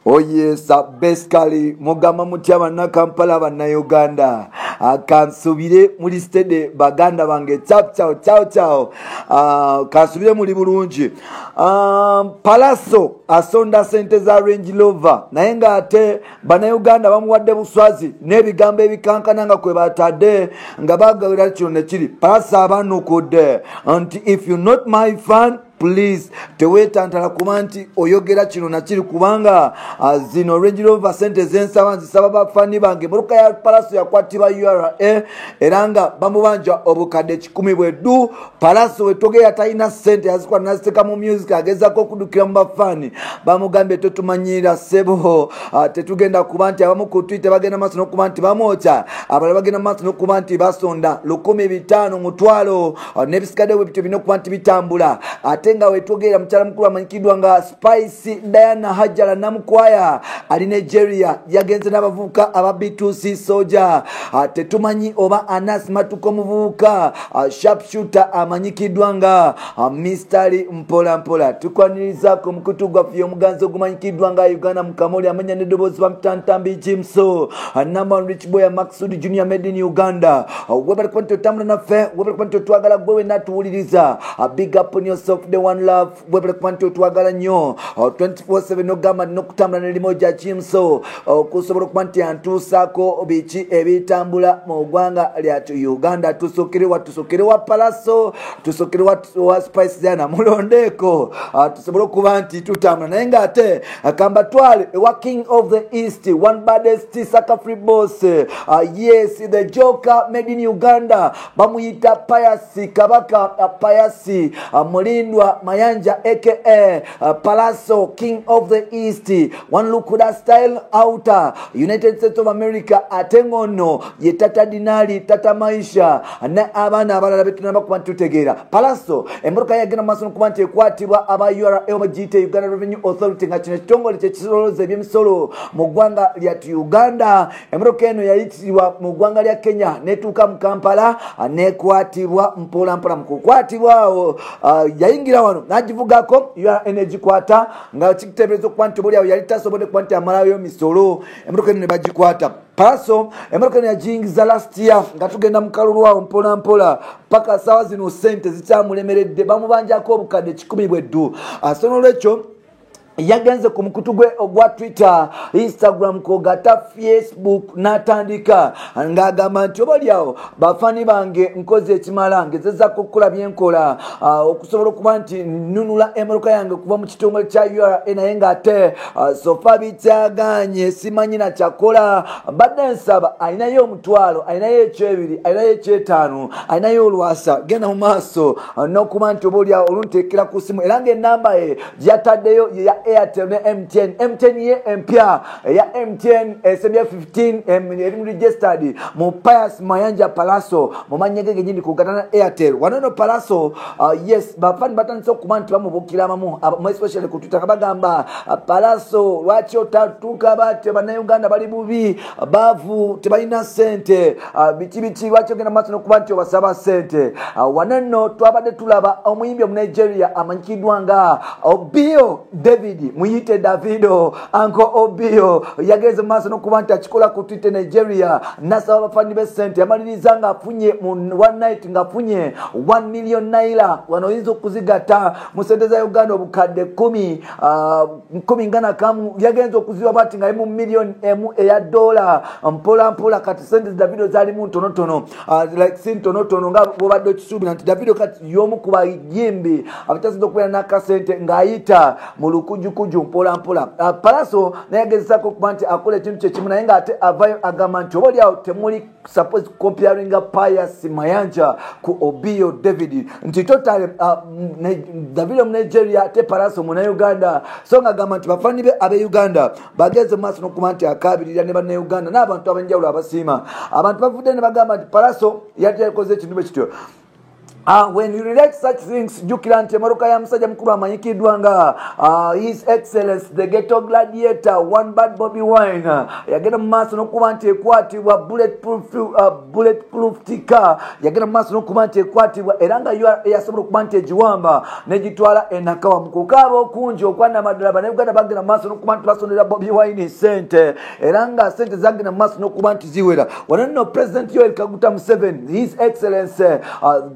Oh yes, basically mugamba mutya banna Kampala banna Uganda kansubire muri stede baganda bange ciao kansubire muri bulungi Palaso asonda sente za Range Rover naye nga ate bana Uganda bamuwadde buswazi n'ebigambo ebikankana nga kwe batadde nga bagawira kino ne kiri Palaso abanukudde anti if you not my fan please tewetantala kuba nti oyogera kino nakiri kubanga zino Range Rover sente zensaba nzisaba bafani bange muruka ya Palaso yakwatibwa URA era nga bamubanja obukadde 10 bweddu Palaso wetogera talina sente yazikwa naziteka mu music agezako okudukira mu bafani bamugambye totumanyira sebo tetugenda kuba nti abamu ku Twitter bagenda maaso n'okuba nti bamwoca abalala bagenda maaso n'okuba nti basonda 1,500 mutwalo n'ebisikadde bwebityo bino okuba nti bitambula ate nga wetogera mchala mkulu amanyikidwa nga Spice Diana Hajala Namukwaya ali Nigeria yagenze n'abavuka aba B2C Soldier tetumanyi oba Anas Matuko muvuka sharpshooter amanyikidwa nga Mystery Mpola tukwaniriza ku mkutu gwa fiyo muganzo gumanyikidwa nga Uganda Mukamoli amanya nedobozi bamtantambi Jimso number rich boy Maxud Junior made in Uganda webale kwanto tamula nafe webale kwanto twagala gwewe natuwuliriza big up on yourself the one love webale kwanto twagala nnyo 24/7 no gamba nokutambula nelimoja Jimso kusobola kwanti antusako bichi ebitambula mu gwanga lyatu Uganda tusokere wa Palaso tusokere wa Spice Diana mulondeko tusobola kuba nti tutambula naye nga ate akamba twale wa King of the East one baddest Saka free boss yes the Joker made in Uganda bamuyita Payasi Kabaka Payasi Mulindwa Mayanja aka Palaso King of the East one look that style outer United States of America atengono ye tata dinali tata maisha na abana abalala betunaba kuba tutegeera Palaso emmotoka yagenda maaso kuba nti ekwatibwa aba URA omagite Uganda Revenue Authority nga kino kitongole kyekisoloza ebyemisolo mu ggwanga lyatu Uganda emmotoka eno yayitibwa mu ggwanga lya Kenya netuuka mu Kampala nekwatibwa mpola mu kukwatibwawo yayingira wano najivugako URA energy kwata nga kiteberezo kuba nti buli awo yali tasobodde kuba nti amalayo misolo emmotoka eno ne bagikwata Palaso emmotoka eno yajingiza last year nga tugenda mu kalulwawo mpola paka sawa zino sente zikyamulemeredde bamubanjako obukadde 10 bweddu sonolwekyo yagenze ku mukutu gwe ogwa Twitter Instagram kogata Facebook natandika ngagamba nti obalyawo bafani bange nkoze ekimala ngezeza kukola byenkola okusobola okuba nti nunula emmotoka yange kuva mu kitongole kya URA naye nga ate sofa bikyaganye simanyi na kyakola badde nsaba ayinayo omutwalo ayinayo ekyebiri ayinayo ekyetaano ayinayo olwasa genda mu maaso n'okuba nti obalyawo olunteekera ku simu era ng'ennamba ye gyataddeyo ya Airtel ne MTN ye empya ya MTN SMF 15 eri registered mu Pius Mayanja Palaso mu manyege gindi kugatana Airtel wanono Palaso yes bafani batanso kuba nti bamubukira mamu especially ku Twitter kabagamba Palaso lwaki otatuka bate bana Uganda bali bubi bavu tebalina sente bichi lwaki ogenda maaso nokuba nti obasaba sente wanono twabadde tulaba omuyimbi mu Nigeria amanyikidwa nga Obio David muyite Davido Uncle Obio yageze maaso nokuba nti akikola ku Twitter Nigeria nasaba bafani be sente amaliriza nga afunye mu one night nga afunye 1 million naira wano yinzo kuzigata mu sente za Uganda obukadde 10 ngana kamu yagenze okuziwa bati nga mu million eya dollar mpola kati sente Davido zali mu ntonotono like sintonotono nga bobadde kisubira nti Davido kati yomu kuba yimbi abatazido kuba na kasente ngayita mu lukujukuju mpola Palaso nayagezesa ko kuba nti akola ekintu kyekimu naye nga ate avayo agamba nti obalyawo temuli suppose comparing Pius Mayanja ku Obio David nti total Davido mu Nigeria ate Palaso mu Uganda so nga gamba nti bafani be abe Uganda bageze maaso nokuba nti akabirira ne bana Uganda n'abantu abanjawulo abasiima abantu bavudde ne bagamba nti Palaso yali yakoze ekintu ekityo When you relate such things, jukira nti emaruka ya musajja mukulu amanyikiddwa nga His Excellence the Ghetto Gladiator, One Bad Bobby Wine, yagenda mu maaso n'okuba nti ekwatibwa bulletproof tika, yagenda mu maaso n'okuba nti ekwatibwa era nga yasobola okuba nti egiwamba n'egitwala enakawa mu kukaaba okungi okwanamaddala bannayuganda bagenda mu maaso n'okuba nti basondera Bobby Wine sente era nga sente zagenda mu maaso n'okuba nti ziwera. Wano nno President Yoweri Kaguta Museveni, His Excellence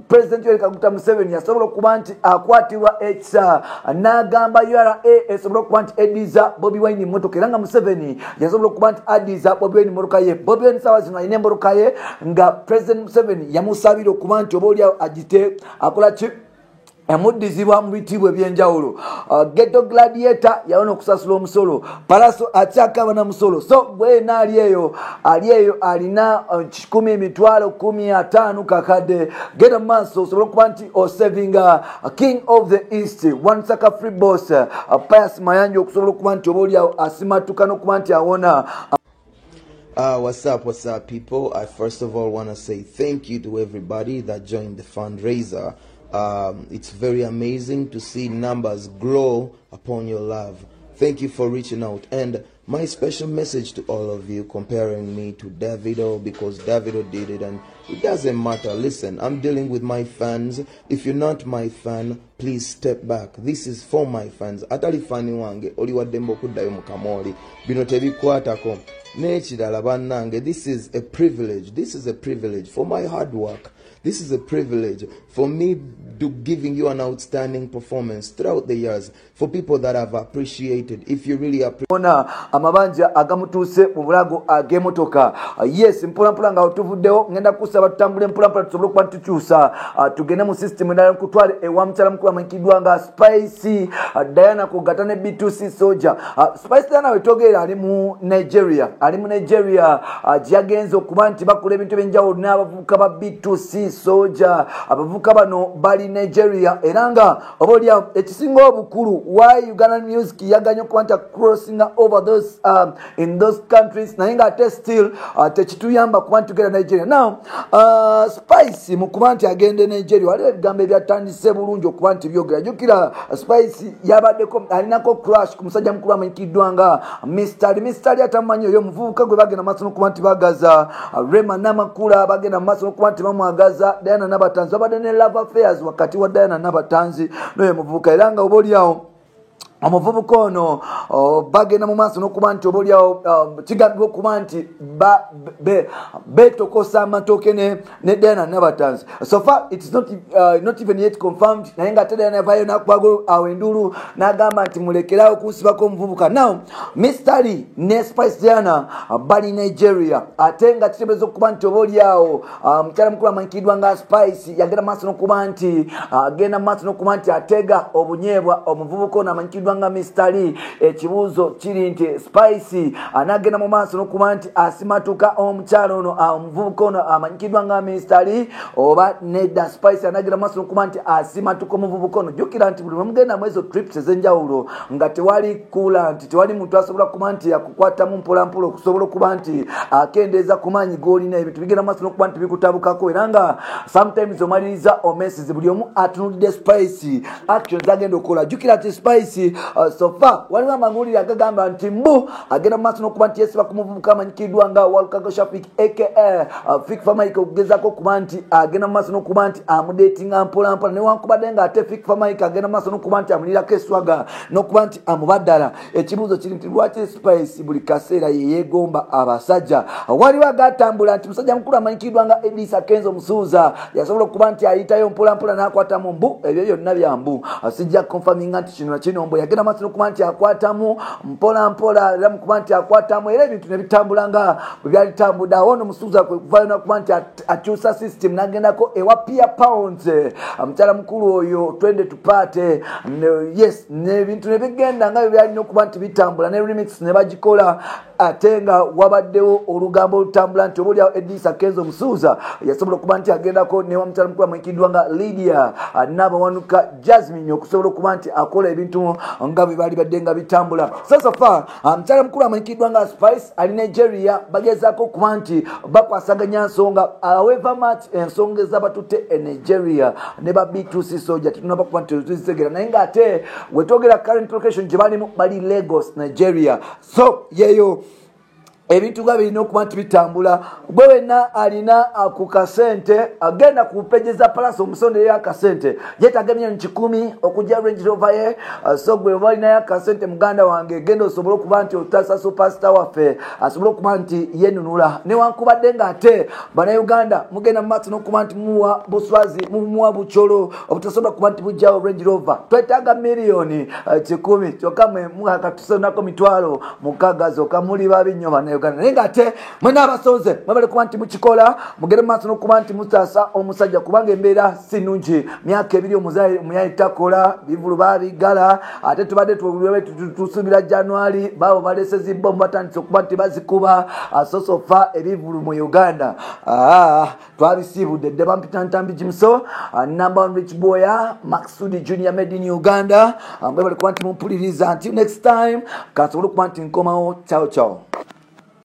President Yoweri Kaguta Museveni yasobola okuba nti akwatibwa ekisa n'agamba URA esobola okuba nti ediza Bobby Wine emmotoka era nga Museveni yasobola okuba nti adiza Bobby Wine emmotoka ye. Bobby Wine saawa zino alina emmotoka ye nga President Museveni yamusabira okuba nti oba oliawo agite akola ki emudizibwa mu bitibwe ebyenjawulo. Ghetto Gladiator yawona okusasula omusolo, Palaso akyakaba na musolo. So bwena ali eyo alina 10,000 kakade. Genda mu maaso osobola okuba nti osevinga King of the East, One Saka Free Boss, Pius Mayanja okusobola okuba nti oba oliawo asimatuka n'okuba nti awona. What's up people? I first of all want to say thank you to everybody that joined the fundraiser. It's very amazing to see numbers grow upon your love. Thank you for reaching out. And my special message to all of you comparing me to Davido, because Davido did it and it doesn't matter. Listen, I'm dealing with my fans. If you're not my fan, please step back. This is for my fans. Atali fani wange oli wadembo kuddayo mukamoli bino tebikwatako n'ekirala bannange. This is a privilege. This is a privilege for my hard work. This is a privilege for me to giving you an outstanding performance throughout the years, for people that have appreciated. If you really appreciate amabanja agamutuse mu bulago agemotoka, yes mpola nga otuvuddewo ngenda kusaba tutambule mpola tusobole okuba tukyusa tugende mu system endala kutwale ewa mukyala mukulu amanyikiddwa nga Spice Diana Kogata ne B2C Soldier. Spice Diana wetogera ali mu Nigeria, gyagenze okuba nti bakola ebintu ebyenjawulo n'abavubuka ba B2C Soldier. Abavubuka bano bali Nigeria era nga obolya ekisinga obukulu why Uganda music yaganya okuba nti crossing over those in those countries naye nga ate still tekituyamba kuba nti tugenda Nigeria. Now Spice mu kuba nti agende Nigeria waliwo ebigambo ebyatandise bulungi okuba nti byogera. Jukira Spice yabaddeko alinako crash ku musajja mukulu amanyikiddwa nga Mr. atamanyi oyo muvubuka gwe bagenda maaso n'okuba nti bagaza Rema Namakula, bagenda maaso n'okuba nti bamwagaza Diana Nabatanzi. Babadde ne love affairs wakati wa Diana Nabatanzi n'oyo muvubuka era nga obolyawo omuvubuka ono bagenda mu maaso n'okuba nti obolyawo kigambibwa okuba nti betokosa amatooke ne Diana Nabatanzi. So far it is not even yet confirmed naye nga ate Diana yavayo n'akubago awo endulu n'agamba nti mulekerawo kunsibako omuvubuka. Now Mr. Lee ne Spice Diana bali Nigeria ate nga kiteebereza okuba nti obolyawo mukyala mukulu amanyikiddwa nga Spice yagenda maaso n'okuba nti agenda maaso n'okuba nti atega obunyeebwa omuvubuka ono amanyikiddwa nga Mr. Lee. Ekibuuzo kiri nti Spice anagenda mu maaso n'okuba nti asimatuka omukyala ono omuvubuka ono amanyikiddwa nga Mr. Lee oba nedda Spice anagenda mu maaso n'okuba nti asimatuka omuvubuka ono. Jukira nti buli mugenda mu ezo trips ez'enjawulo nga tewali kula nti tewali muntu asobola kuba nti akukwatamu mpolampola okusobola okuba nti akendeeza ku maanyi g'olina ebintu bigenda mu maaso n'okuba nti bikutabukako era nga sometimes omaliriza omesizi buli omu atunulidde Spice actions agenda okukola. Jukira nti Spice so far waliwo amangulire agagamba nti mbu agenda mu maaso n'okuba nti yesiba ku muvubuka amanyikiddwa nga Walukago Shafik aka Fik Famike okugezaako okuba nti agenda mu maaso n'okuba nti amudatinga mpolampola newankubadde nga ate Fik Famike agenda mu maaso n'okuba nti amulirako eswaga n'okuba nti amubaddala. Ekibuuzo kiri nti lwaki Spice buli kaseera yeyeegomba abasajja? Waliwo agatambula nti musajja mukulu amanyikiddwa nga Edisa Kenzo Musuuza yasobola okuba nti ayitayo mpolampola n'akwatamu mbu ebyo byonna byambu. Sijja confirminga nti kino nakino mbu yagenda maaso n'okuba nti akwatamu mpolampola era mu kuba nti akwatamu era ebintu ne bitambula nga bwe byali tambudde. Awo ono Musuuza kuvayo n'okuba nti akyusa system n'agendako ewa Pia Pounds mukyala mukulu oyo twende tupaate. Yes n'ebintu ne bigenda nga bwe byalina okuba nti bitambula ne remix ne bagikola ate nga wabaddewo olugambo olutambula nti obolyawo Edisa Kenzo Musuuza yasobola okuba nti agendako newa mukyala mukulu amanyikiddwa nga Lydia Nabawanuka Jasmine okusobola okuba nti akola ebintu nga bwe bali badde nga bitambula. So far mukyala mukulu amanyikiddwa nga Spice ali Nigeria bagezaako okuba nti bakwasaganya nsonga however much ensonga ez'abatutte e Nigeria ne ba B2C soja tetunaba kuba nti tuzitegeera naye ng'ate wetwogera current location gye balimu bali Lagos Nigeria. So yeyo ebintu nga birina okuba nti bitambula. Bwe wenna alina ku kasente agenda ku peje za Palace omusonde y'akasente yeetaaga $1,000 okujja Range Rover ye. So gwe oba alina y'akasente muganda wange genda osobole okuba nti otasa superstar waffe asobole okuba nti yenunula newankubadde ng'ate bannayuganda mugenda mu maaso n'okuba nti muwa buswazi mumuwa bucolo obutasobola kuba nti bujjawo Range Rover. Twetaaga $1,000,000 kyokka mwe muhakatusonako $60,000 zokka muli babi nnyo bannayuganda naye ng'ate mwena abasonze mwebale kuba nti mukikola mugere mu maaso n'okuba nti mutaasa omusajja kubanga embeera si nnungi. Myaka 2 omuyaayi takola bivulu baabigala ate tubadde tusuubira January baabo baleese zibbomu batandise okuba nti bazikuba asosofa ebivulu mu Uganda. Twabisiibudde dde bampitantambi Jimso number 1 rich boy Maxudi Junior made in Uganda. Mwebale kuba nti mumpuliriza until next time kansobole okuba nti nkomawo. Ciao ciao.